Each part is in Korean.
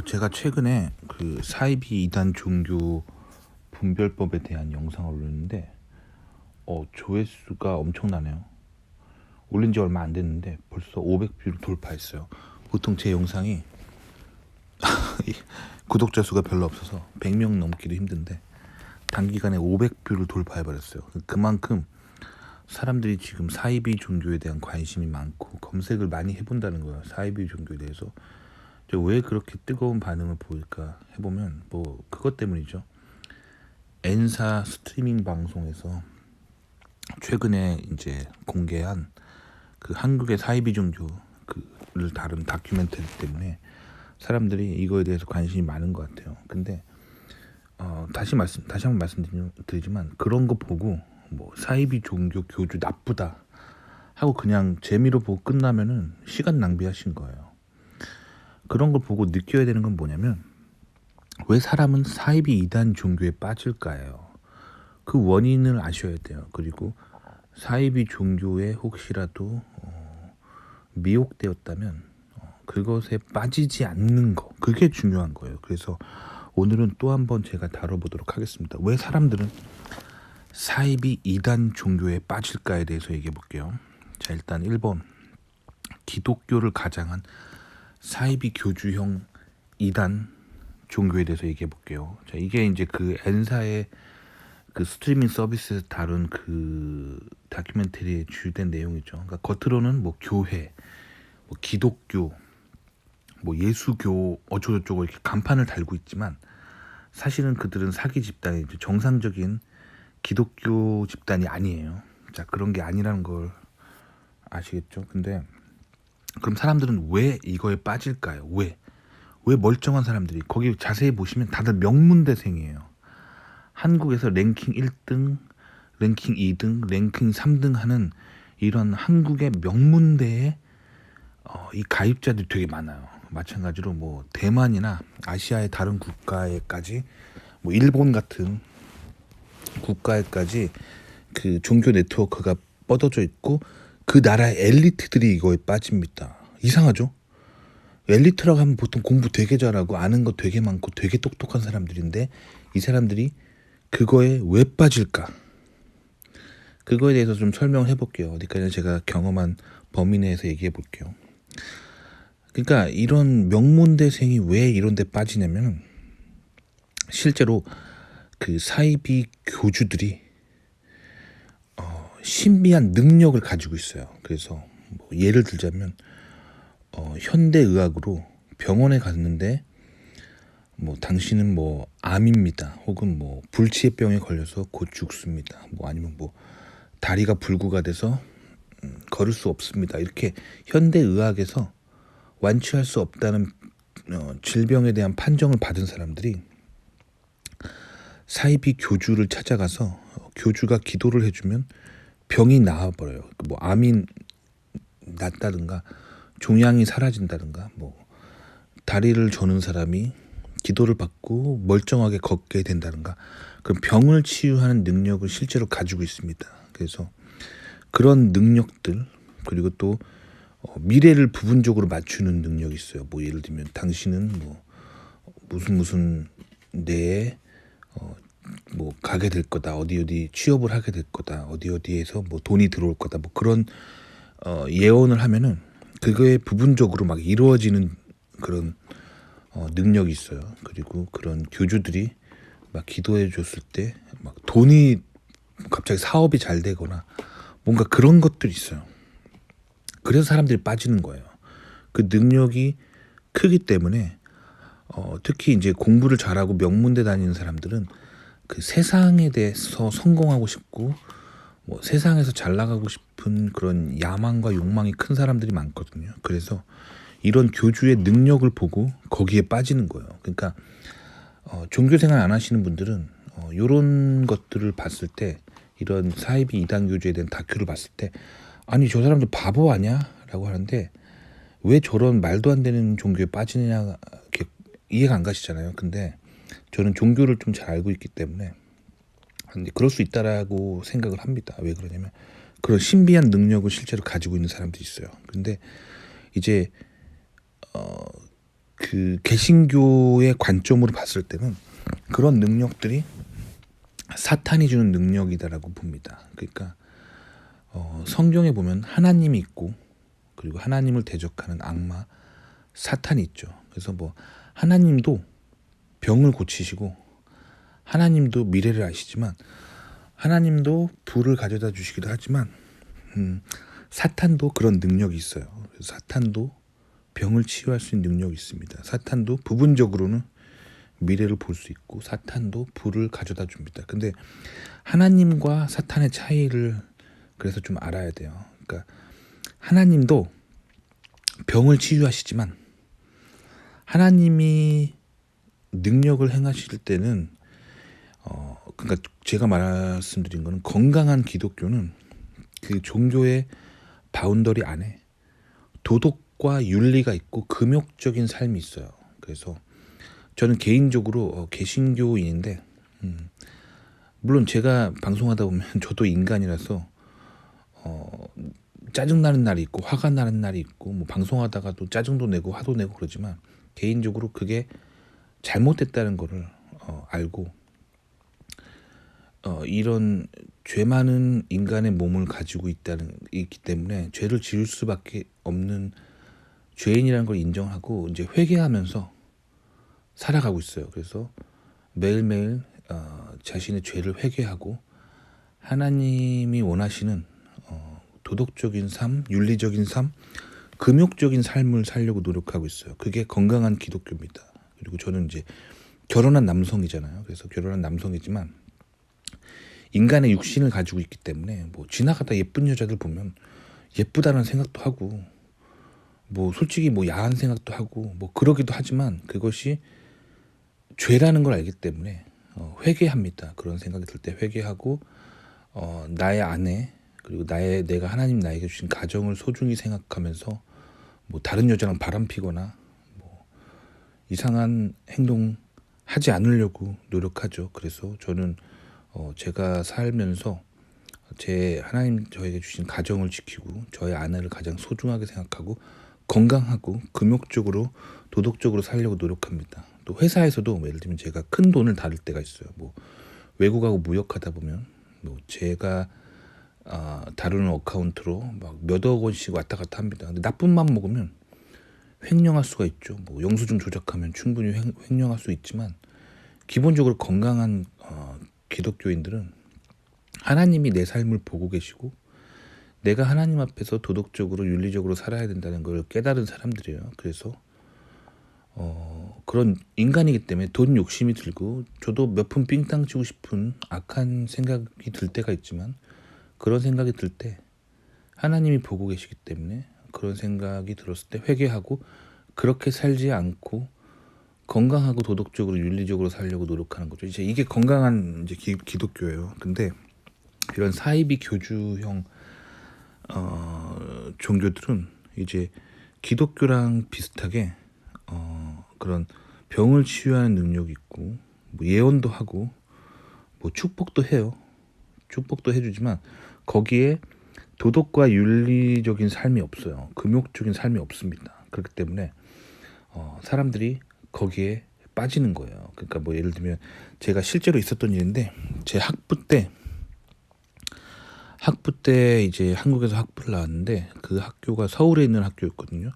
제가 최근에 그 사이비 이단 종교 분별법에 대한 영상을 올렸는데, 조회수가 엄청나네요. 올린 지 얼마 안 됐는데 벌써 500뷰를 돌파했어요. 보통 제 영상이 구독자 수가 별로 없어서 100명 넘기도 힘든데 단기간에 500뷰를 돌파해버렸어요. 그만큼 사람들이 지금 사이비 종교에 대한 관심이 많고 검색을 많이 해본다는 거예요. 사이비 종교에 대해서. 왜 그렇게 뜨거운 반응을 보일까 해보면 뭐 그것 때문이죠. N사 스트리밍 방송에서 최근에 이제 공개한 그 한국의 사이비 종교를 다룬 다큐멘터리 때문에 사람들이 이거에 대해서 관심이 많은 것 같아요. 근데 다시 한번 말씀드리지만 그런 거 보고 뭐 사이비 종교 교주 나쁘다 하고 그냥 재미로 보고 끝나면은 시간 낭비하신 거예요. 그런 걸 보고 느껴야 되는 건 뭐냐면 왜 사람은 사이비 이단 종교에 빠질까요? 그 원인을 아셔야 돼요. 그리고 사이비 종교에 혹시라도 미혹되었다면 그것에 빠지지 않는 거, 그게 중요한 거예요. 그래서 오늘은 또 한 번 제가 다뤄보도록 하겠습니다. 왜 사람들은 사이비 이단 종교에 빠질까에 대해서 얘기해 볼게요. 자, 일단 1번, 기독교를 가장한 사이비 교주형 이단 종교에 대해서 얘기해 볼게요. 자, 이게 이제 그 N사의 그 스트리밍 서비스에서 다룬 그 다큐멘터리의 주된 내용이죠. 그러니까 겉으로는 뭐 교회, 뭐 기독교, 뭐 예수교 어쩌고저쩌고 이렇게 간판을 달고 있지만 사실은 그들은 사기 집단이죠. 정상적인 기독교 집단이 아니에요. 자, 그런 게 아니라는 걸 아시겠죠? 근데 그럼 사람들은 왜 이거에 빠질까요? 왜 멀쩡한 사람들이 거기 자세히 보시면 다들 명문대생이에요. 한국에서 랭킹 1등, 랭킹 2등, 랭킹 3등 하는 이런 한국의 명문대에 이 가입자들이 되게 많아요. 마찬가지로 뭐 대만이나 아시아의 다른 국가에까지 뭐 일본 같은 국가에까지 그 종교 네트워크가 뻗어져 있고 그 나라의 엘리트들이 이거에 빠집니다. 이상하죠? 엘리트라고 하면 보통 공부 되게 잘하고 아는 거 되게 많고 되게 똑똑한 사람들인데 이 사람들이 그거에 왜 빠질까? 그거에 대해서 좀 설명해 볼게요. 어디까지나 제가 경험한 범위 내에서 얘기해 볼게요. 그러니까 이런 명문대생이 왜 이런 데 빠지냐면 실제로 그 사이비 교주들이 신비한 능력을 가지고 있어요. 그래서 뭐 예를 들자면 현대의학으로 병원에 갔는데 뭐 당신은 뭐 암입니다. 혹은 뭐 불치병에 걸려서 곧 죽습니다. 뭐 아니면 뭐 다리가 불구가 돼서 걸을 수 없습니다. 이렇게 현대의학에서 완치할 수 없다는 질병에 대한 판정을 받은 사람들이 사이비 교주를 찾아가서 교주가 기도를 해주면 병이 나아버려요. 뭐 암이 낫다든가 종양이 사라진다든가 뭐 다리를 저는 사람이 기도를 받고 멀쩡하게 걷게 된다든가 그런 병을 치유하는 능력을 실제로 가지고 있습니다. 그래서 그런 능력들 그리고 또 미래를 부분적으로 맞추는 능력이 있어요. 뭐 예를 들면 당신은 뭐 무슨 데에 뭐 가게 될 거다, 어디 취업을 하게 될 거다, 어디에서 뭐 돈이 들어올 거다, 뭐 그런 예언을 하면은 그거에 부분적으로 막 이루어지는 그런 능력이 있어요. 그리고 그런 교주들이 막 기도해 줬을 때 막 돈이 갑자기 사업이 잘 되거나 뭔가 그런 것들이 있어요. 그래서 사람들이 빠지는 거예요. 그 능력이 크기 때문에 특히 이제 공부를 잘하고 명문대 다니는 사람들은 그 세상에 대해서 성공하고 싶고 뭐 세상에서 잘 나가고 싶은 그런 야망과 욕망이 큰 사람들이 많거든요. 그래서 이런 교주의 능력을 보고 거기에 빠지는 거예요. 그러니까 종교생활 안 하시는 분들은 이런 것들을 봤을 때 이런 사이비 이단 교주에 대한 다큐를 봤을 때 아니 저 사람들 바보 아니야? 라고 하는데 왜 저런 말도 안 되는 종교에 빠지느냐 이렇게 이해가 안 가시잖아요. 근데 저는 종교를 좀 잘 알고 있기 때문에 근데 그럴 수 있다라고 생각을 합니다. 왜 그러냐면 그런 신비한 능력을 실제로 가지고 있는 사람들이 있어요. 근데 이제 그 개신교의 관점으로 봤을 때는 그런 능력들이 사탄이 주는 능력이다라고 봅니다. 그러니까 성경에 보면 하나님이 있고 그리고 하나님을 대적하는 악마 사탄이 있죠. 그래서 뭐 하나님도 병을 고치시고 하나님도 미래를 아시지만 하나님도 불을 가져다 주시기도 하지만 사탄도 그런 능력이 있어요. 그래서 사탄도 병을 치유할 수 있는 능력이 있습니다. 사탄도 부분적으로는 미래를 볼 수 있고 사탄도 불을 가져다 줍니다. 근데 하나님과 사탄의 차이를 그래서 좀 알아야 돼요. 그러니까 하나님도 병을 치유하시지만 하나님이 능력을 행하실 때는 그러니까 제가 말씀드린 거는 건강한 기독교는 그 종교의 바운더리 안에 도덕과 윤리가 있고 금욕적인 삶이 있어요. 그래서 저는 개인적으로 개신교인인데 물론 제가 방송하다 보면 저도 인간이라서 짜증나는 날이 있고 화가 나는 날이 있고 뭐 방송하다가도 짜증도 내고 화도 내고 그러지만 개인적으로 그게 잘못됐다는 거를 알고 이런 죄 많은 인간의 몸을 가지고 있기 때문에 죄를 지을 수밖에 없는 죄인이라는 걸 인정하고 이제 회개하면서 살아가고 있어요. 그래서 매일매일 자신의 죄를 회개하고 하나님이 원하시는 도덕적인 삶, 윤리적인 삶, 금욕적인 삶을 살려고 노력하고 있어요. 그게 건강한 기독교입니다. 그리고 저는 이제 결혼한 남성이잖아요. 그래서 결혼한 남성이지만 인간의 육신을 가지고 있기 때문에 뭐 지나가다 예쁜 여자들 보면 예쁘다는 생각도 하고 뭐 솔직히 뭐 야한 생각도 하고 뭐 그러기도 하지만 그것이 죄라는 걸 알기 때문에 회개합니다. 그런 생각이 들 때 회개하고 나의 아내 그리고 내가 하나님 나에게 주신 가정을 소중히 생각하면서 뭐 다른 여자랑 바람 피거나 뭐 이상한 행동 하지 않으려고 노력하죠. 그래서 저는 제가 살면서 제 하나님 저에게 주신 가정을 지키고 저의 아내를 가장 소중하게 생각하고 건강하고 금욕적으로 도덕적으로 살려고 노력합니다. 또 회사에서도 예를 들면 제가 큰 돈을 다룰 때가 있어요. 뭐 외국하고 무역하다 보면 뭐 제가 다루는 어카운트로 막 몇억 원씩 왔다 갔다 합니다. 근데 나쁜 맘 먹으면 횡령할 수가 있죠. 뭐 영수증 조작하면 충분히 횡령할 수 있지만 기본적으로 건강한 기독교인들은 하나님이 내 삶을 보고 계시고 내가 하나님 앞에서 도덕적으로 윤리적으로 살아야 된다는 걸 깨달은 사람들이에요. 그래서 그런 인간이기 때문에 돈 욕심이 들고 저도 몇 푼 삥땅 치고 싶은 악한 생각이 들 때가 있지만 그런 생각이 들 때 하나님이 보고 계시기 때문에 그런 생각이 들었을 때 회개하고 그렇게 살지 않고 건강하고 도덕적으로 윤리적으로 살려고 노력하는 거죠. 이제 이게 건강한 이제 기독교예요. 근데 이런 사이비 교주형 종교들은 이제 기독교랑 비슷하게 그런 병을 치유하는 능력이 있고 뭐 예언도 하고 뭐 축복도 해요. 축복도 해주지만 거기에 도덕과 윤리적인 삶이 없어요. 금욕적인 삶이 없습니다. 그렇기 때문에 사람들이 거기에 빠지는 거예요. 그러니까 뭐 예를 들면 제가 실제로 있었던 일인데 제 학부 때 이제 한국에서 학부를 나왔는데 그 학교가 서울에 있는 학교였거든요.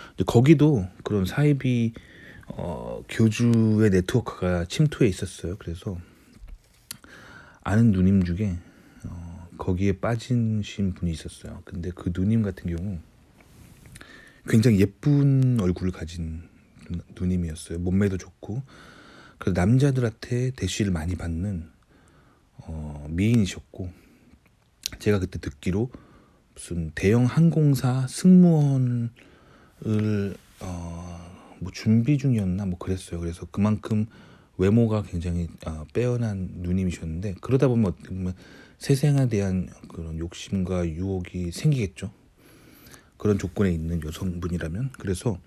근데 거기도 그런 사이비 교주의 네트워크가 침투해 있었어요. 그래서 아는 누님 중에 거기에 빠지신 분이 있었어요. 근데 그 누님 같은 경우 굉장히 예쁜 얼굴을 가진 누님이었어요. 몸매도 좋고 그래서 남자들한테 대시를 많이 받는 미인이셨고 제가 그때 듣기로 무슨 대형 항공사 승무원을 뭐 준비 중이었나 뭐 그랬어요. 그래서 그만큼 외모가 굉장히 빼어난 누님이셨는데 그러다 보면 어떻게 보면 세상에 대한 그런 욕심과 유혹이 생기겠죠. 그런 조건에 있는 여성분이라면. 그래서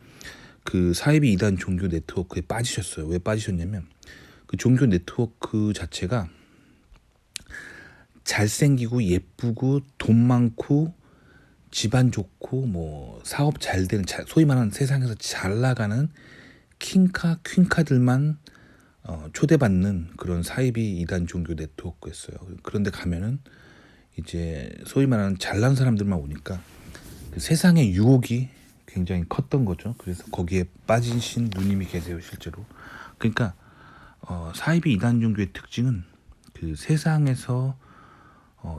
그 사이비 이단 종교 네트워크에 빠지셨어요. 왜 빠지셨냐면 그 종교 네트워크 자체가 잘생기고 예쁘고 돈 많고 집안 좋고 뭐 사업 잘 되는 소위 말하는 세상에서 잘 나가는 킹카 퀸카들만 초대받는 그런 사이비 이단 종교 네트워크였어요. 그런데 가면은 이제 소위 말하는 잘난 사람들만 오니까 그 세상의 유혹이 굉장히 컸던 거죠. 그래서 거기에 빠지신 누님이 계세요, 실제로. 그러니까 사이비 이단 종교의 특징은 그 세상에서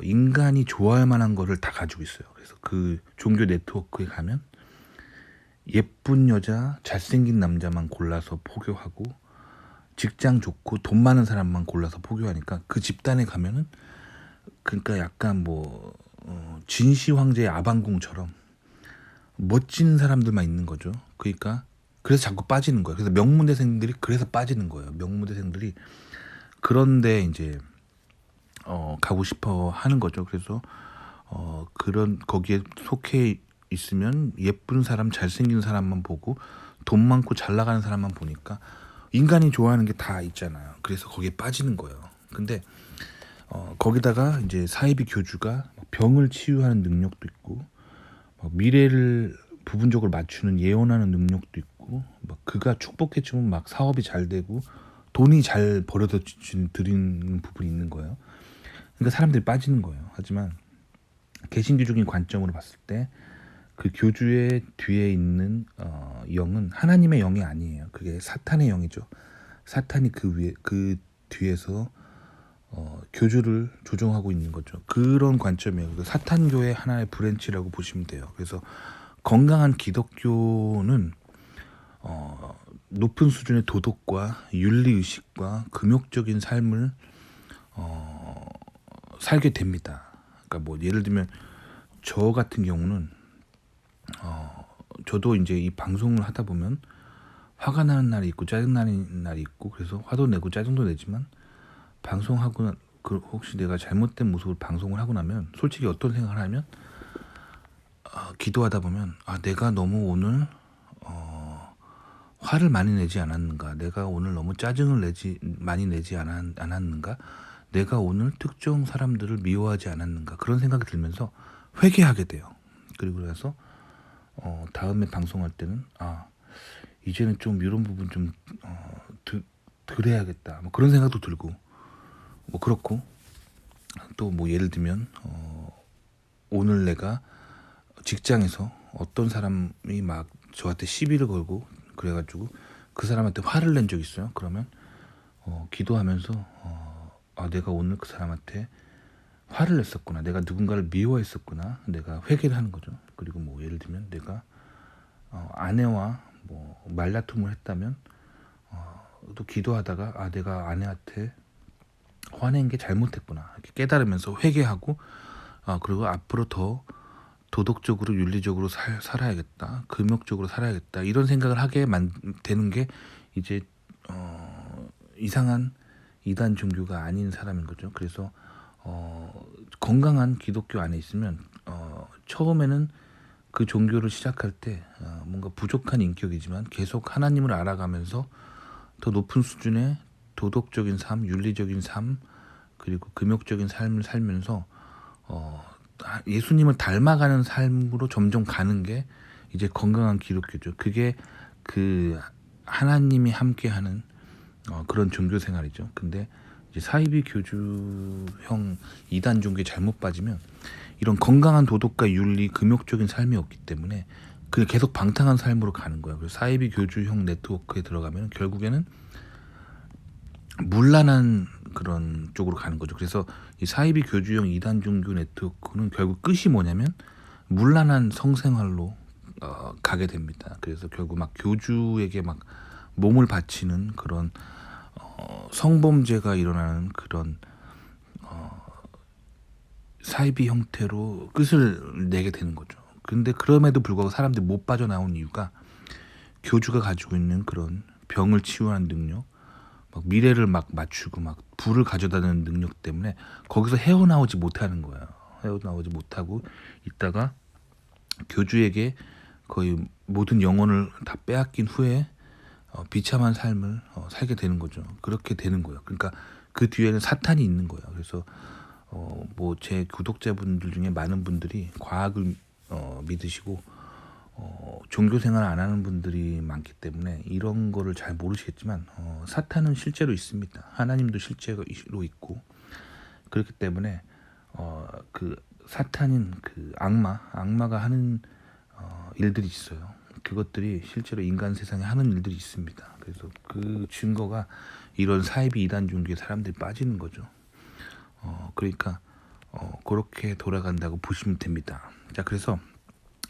인간이 좋아할 만한 거를 다 가지고 있어요. 그래서 그 종교 네트워크에 가면 예쁜 여자, 잘생긴 남자만 골라서 포교하고 직장 좋고 돈 많은 사람만 골라서 포교하니까 그 집단에 가면은 그러니까 약간 뭐 진시 황제의 아방궁처럼 멋진 사람들만 있는 거죠. 그러니까 그래서 자꾸 빠지는 거예요. 그래서 명문대생들이 그래서 빠지는 거예요. 명문대생들이 그런데 이제 가고 싶어 하는 거죠. 그래서 그런 거기에 속해 있으면 예쁜 사람, 잘생긴 사람만 보고 돈 많고 잘 나가는 사람만 보니까 인간이 좋아하는 게 다 있잖아요. 그래서 거기에 빠지는 거예요. 근데 거기다가 이제 사이비 교주가 병을 치유하는 능력도 있고 미래를 부분적으로 맞추는 예언하는 능력도 있고 막 그가 축복해주면 막 사업이 잘 되고 돈이 잘 벌어다 드리는 부분이 있는 거예요. 그러니까 사람들이 빠지는 거예요. 하지만 개신교적인 관점으로 봤을 때 그 교주의 뒤에 있는 영은 하나님의 영이 아니에요. 그게 사탄의 영이죠. 사탄이 그 위에 그 뒤에서 교주를 조종하고 있는 거죠. 그런 관점이에요. 그 사탄교의 하나의 브랜치라고 보시면 돼요. 그래서 건강한 기독교는 높은 수준의 도덕과 윤리의식과 금욕적인 삶을 살게 됩니다. 그러니까 뭐 예를 들면 저 같은 경우는 저도 이제 이 방송을 하다 보면 화가 나는 날이 있고 짜증나는 날이 있고 그래서 화도 내고 짜증도 내지만 방송하고 혹시 내가 잘못된 모습을 방송을 하고 나면 솔직히 어떤 생각을 하면 기도하다 보면 내가 너무 오늘 화를 많이 내지 않았는가, 내가 오늘 너무 짜증을 많이 내지 않았는가, 내가 오늘 특정 사람들을 미워하지 않았는가 그런 생각이 들면서 회개하게 돼요. 그리고 그래서 다음에 방송할 때는 이제는 좀 이런 부분 좀 덜 해야겠다 뭐 그런 생각도 들고 뭐 그렇고 또 뭐 예를 들면 오늘 내가 직장에서 어떤 사람이 막 저한테 시비를 걸고 그래가지고 그 사람한테 화를 낸 적 있어요. 그러면 기도하면서 내가 오늘 그 사람한테 화를 냈었구나, 내가 누군가를 미워했었구나, 내가 회개를 하는 거죠. 그리고 뭐 예를 들면 내가 아내와 뭐 말다툼을 했다면 또 기도하다가 내가 아내한테 화낸 게 잘못했구나 이렇게 깨달으면서 회개하고 그리고 앞으로 더 도덕적으로 윤리적으로 살아야겠다, 금욕적으로 살아야겠다 이런 생각을 하게 되는 게 이제 이상한 이단 종교가 아닌 사람인 거죠. 그래서 건강한 기독교 안에 있으면 처음에는 그 종교를 시작할 때 뭔가 부족한 인격이지만 계속 하나님을 알아가면서 더 높은 수준의 도덕적인 삶, 윤리적인 삶, 그리고 금욕적인 삶을 살면서 예수님을 닮아가는 삶으로 점점 가는 게 이제 건강한 기독교죠. 그게 그 하나님이 함께하는 그런 종교 생활이죠. 근데 이제 사이비 교주형 이단 종교에 잘못 빠지면 이런 건강한 도덕과 윤리, 금욕적인 삶이 없기 때문에 그 계속 방탕한 삶으로 가는 거예요. 그래서 사이비 교주형 네트워크에 들어가면 결국에는 문란한 그런 쪽으로 가는 거죠. 그래서 이 사이비 교주형 이단 종교 네트워크는 결국 끝이 뭐냐면 문란한 성생활로 가게 됩니다. 그래서 결국 막 교주에게 막 몸을 바치는 그런 성범죄가 일어나는 그런 사이비 형태로 끝을 내게 되는 거죠. 근데 그럼에도 불구하고 사람들이 못 빠져나온 이유가 교주가 가지고 있는 그런 병을 치유하는 능력, 막 미래를 막 맞추고 막 불을 가져다는 능력 때문에 거기서 헤어나오지 못하는 거예요. 헤어나오지 못하고 있다가 교주에게 거의 모든 영혼을 다 빼앗긴 후에 비참한 삶을 살게 되는 거죠. 그렇게 되는 거예요. 그러니까 그 뒤에는 사탄이 있는 거예요. 그래서 뭐 제 구독자분들 중에 많은 분들이 과학을 믿으시고 종교 생활 안 하는 분들이 많기 때문에 이런 거를 잘 모르시겠지만 사탄은 실제로 있습니다. 하나님도 실제로 있고 그렇기 때문에 그 사탄인 그 악마가 하는 일들이 있어요. 그것들이 실제로 인간 세상에 하는 일들이 있습니다. 그래서 그 증거가 이런 사이비 이단 종교에 사람들이 빠지는 거죠. 그러니까 그렇게 돌아간다고 보시면 됩니다. 자, 그래서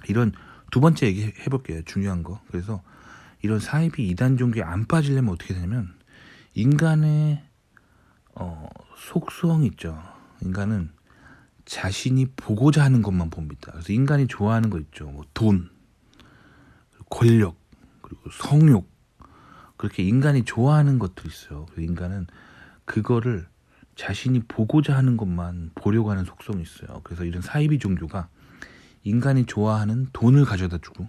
이런 두 번째 얘기 해볼게요. 중요한 거. 그래서 이런 사이비 이단 종교에 안 빠지려면 어떻게 되냐면 인간의 속성 있죠. 인간은 자신이 보고자 하는 것만 봅니다. 그래서 인간이 좋아하는 거 있죠. 뭐 돈, 권력, 그리고 성욕. 그렇게 인간이 좋아하는 것들이 있어요. 그래서 인간은 그거를 자신이 보고자 하는 것만 보려고 하는 속성이 있어요. 그래서 이런 사이비 종교가 인간이 좋아하는 돈을 가져다 주고,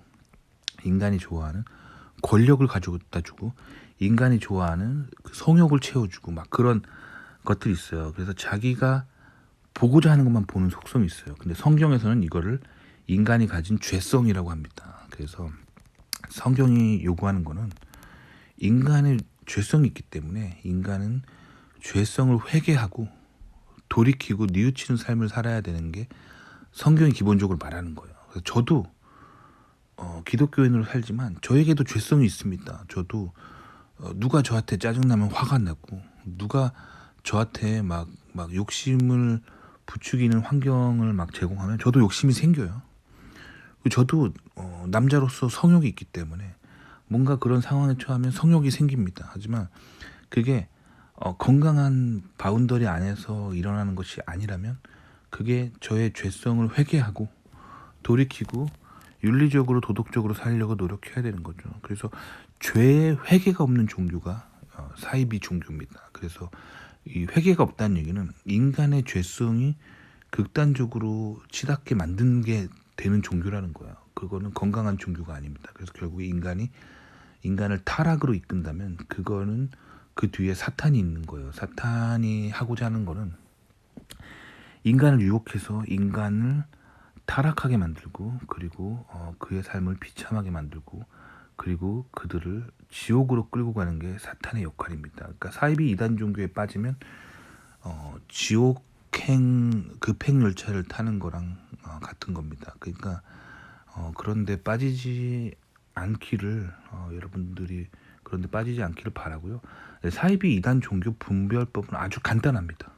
인간이 좋아하는 권력을 가져다 주고, 인간이 좋아하는 그 성욕을 채워주고 막 그런 것들이 있어요. 그래서 자기가 보고자 하는 것만 보는 속성이 있어요. 근데 성경에서는 이거를 인간이 가진 죄성이라고 합니다. 그래서 성경이 요구하는 거는 인간의 죄성이 있기 때문에 인간은 죄성을 회개하고 돌이키고 뉘우치는 삶을 살아야 되는 게 성경이 기본적으로 말하는 거예요. 그래서 저도 기독교인으로 살지만 저에게도 죄성이 있습니다. 저도 누가 저한테 짜증나면 화가 나고 누가 저한테 막 욕심을 부추기는 환경을 막 제공하면 저도 욕심이 생겨요. 저도 남자로서 성욕이 있기 때문에 뭔가 그런 상황에 처하면 성욕이 생깁니다. 하지만 그게 건강한 바운더리 안에서 일어나는 것이 아니라면 그게 저의 죄성을 회개하고 돌이키고 윤리적으로 도덕적으로 살려고 노력해야 되는 거죠. 그래서 죄의 회개가 없는 종교가 사이비 종교입니다. 그래서 이 회개가 없다는 얘기는 인간의 죄성이 극단적으로 치닫게 만드는 게 되는 종교라는 거야. 그거는 건강한 종교가 아닙니다. 그래서 결국에 인간을 타락으로 이끈다면 그거는 그 뒤에 사탄이 있는 거예요. 사탄이 하고자 하는 거는 인간을 유혹해서 인간을 타락하게 만들고 그리고 그의 삶을 비참하게 만들고 그리고 그들을 지옥으로 끌고 가는 게 사탄의 역할입니다. 그러니까 사이비 이단 종교에 빠지면 지옥행 급행 열차를 타는 거랑 같은 겁니다. 그러니까 그런데 빠지지 않기를 여러분들이 그런데 빠지지 않기를 바라고요. 사이비 이단 종교 분별법은 아주 간단합니다.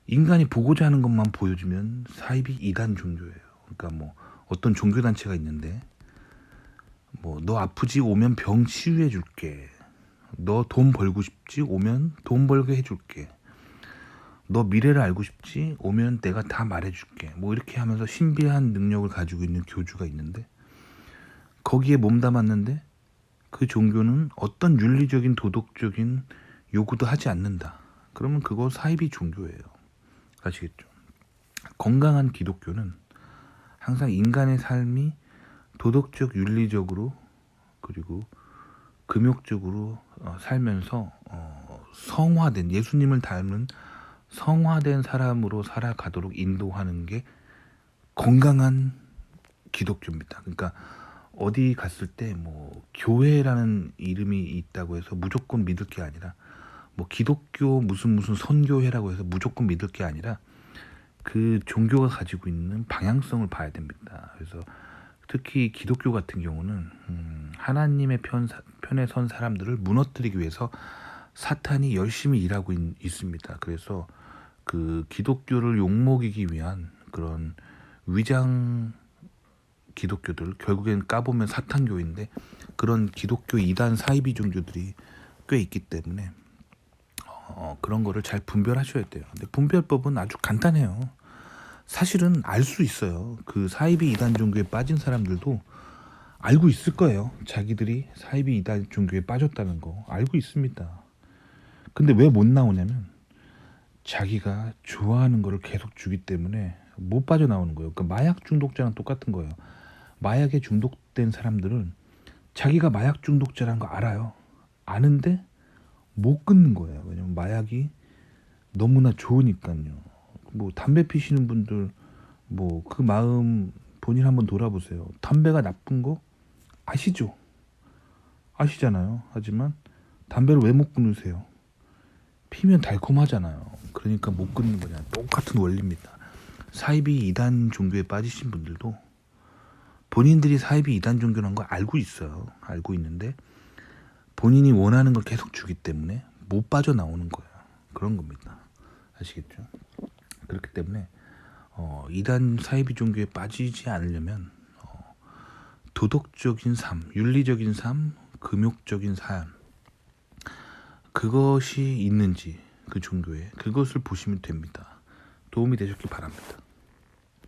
인간이 보고자 하는 것만 보여주면 사이비 이단 종교예요. 그러니까 뭐 어떤 종교 단체가 있는데 뭐 너 아프지 오면 병 치유해 줄게. 너 돈 벌고 싶지 오면 돈 벌게 해줄게. 너 미래를 알고 싶지 오면 내가 다 말해줄게. 뭐 이렇게 하면서 신비한 능력을 가지고 있는 교주가 있는데 거기에 몸담았는데 그 종교는 어떤 윤리적인 도덕적인 요구도 하지 않는다. 그러면 그거 사이비 종교예요. 아시겠죠? 건강한 기독교는 항상 인간의 삶이 도덕적, 윤리적으로 그리고 금욕적으로 살면서 성화된 예수님을 닮은 성화된 사람으로 살아가도록 인도하는 게 건강한 기독교입니다. 그러니까 어디 갔을 때 뭐 교회라는 이름이 있다고 해서 무조건 믿을 게 아니라 뭐 기독교 무슨 선교회라고 해서 무조건 믿을 게 아니라 그 종교가 가지고 있는 방향성을 봐야 됩니다. 그래서 특히 기독교 같은 경우는 하나님의 편에 선 사람들을 무너뜨리기 위해서 사탄이 열심히 일하고 있습니다. 그래서 그 기독교를 욕먹이기 위한 그런 위장 기독교들 결국엔 까보면 사탄교인데 그런 기독교 이단 사이비 종교들이 꽤 있기 때문에 그런 거를 잘 분별하셔야 돼요. 근데 분별법은 아주 간단해요. 사실은 알 수 있어요. 그 사이비 이단 종교에 빠진 사람들도 알고 있을 거예요. 자기들이 사이비 이단 종교에 빠졌다는 거 알고 있습니다. 근데 왜 못 나오냐면 자기가 좋아하는 거를 계속 주기 때문에 못 빠져나오는 거예요. 그러니까 마약 중독자랑 똑같은 거예요. 마약에 중독된 사람들은 자기가 마약 중독자라는 거 알아요. 아는데 못 끊는 거예요. 왜냐면 마약이 너무나 좋으니까요. 뭐 담배 피시는 분들 뭐 그 마음 본인 한번 돌아보세요. 담배가 나쁜 거 아시죠? 아시잖아요. 하지만 담배를 왜 못 끊으세요? 피면 달콤하잖아요. 그러니까 못 끊는 거냐. 똑같은 원리입니다. 사이비 이단 종교에 빠지신 분들도 본인들이 사이비 이단 종교라는 걸 알고 있어요. 알고 있는데 본인이 원하는 걸 계속 주기 때문에 못 빠져나오는 거예요. 그런 겁니다. 아시겠죠? 그렇기 때문에 이단 사이비 종교에 빠지지 않으려면 도덕적인 삶, 윤리적인 삶, 금욕적인 삶 그것이 있는지 그 종교에 그것을 보시면 됩니다. 도움이 되셨길 바랍니다.